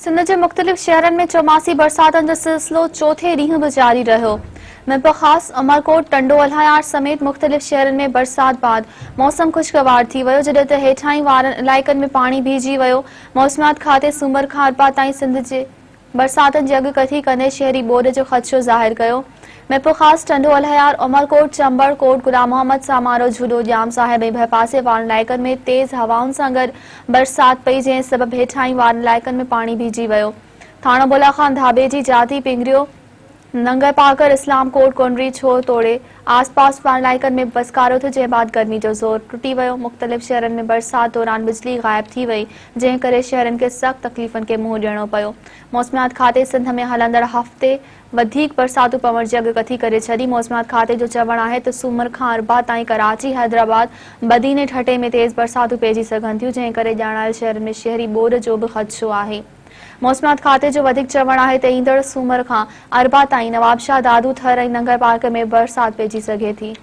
सिंध जे मुख़्तलिफ़ शहरनि में चौमासी बरसातनि जो सिलसिलो चौथे ॾींहुं बि जारी रहियो। ख़ासि अमरकोट, टंडो अल्हायार समेत मुख़्तलिफ़ शहरनि में बरसात बाद मौसम खुशगवार थी वियो, जॾहिं त हेठाहीं वारनि इलाइक़नि में पाणी भीजी वियो। मौसमियात खाते सूमर खां अरबा ताईं सिंध जे बरसातनि जी अॻकथी कंदे शहरी ॿोॾि जो ख़दशो ज़ाहिर कयो। ख़ासि टंडो अल्हायार, अमरकोट, चंबड़, कोट गुलाम मोहम्मद, सामारो, झूलो, जाम साहिब ऐं भरपासे वारनि इलाइक़नि में तेज़ हवाउनि सां गॾु बरसात पई, जंहिं सबबि हेठाहीं वारनि इलाइक़नि में पाणी भीजी वियो। थाणो बुला खान, धाबेजी, जाती, पिंगरियो, नंगर पाकर, इस्लाम कोट, कोनरी, छो तोड़े आसपास वारनि इलाइक़नि में बसकारो थियो, जंहिं बाद गर्मी जो ज़ोर टुटी वियो। मुख़्तलिफ़ शहरनि में बरसात दौरान बिजली गायब थी वई, जंहिं करे शहरनि खे सख़्त तकलीफ़ुनि खे मुंहुं ॾियणो पियो। मौसमियात खाते सिंध में हलंदड़ हफ़्ते वधीक बरसातूं पवण जी अॻकथी करे छॾी। मौसमियात खाते जो चवणु आहे त सूमर खां अरबा ताईं कराची, हैदराबाद, बदीन, ठटे में तेज़ बरसातूं पइजी सघनि थियूं, जंहिं करे ॼाणायल शहरनि में शहरी ॿोॾि जो बि ख़दशो आहे। मौसमियात खाते जो वधीक चवणु आहे त ईंदड़ सूमर खां अरबा ताईं नवाबशाह, दादू, थर ऐं नंगर पार्क में बरसात पइजी सघे थी।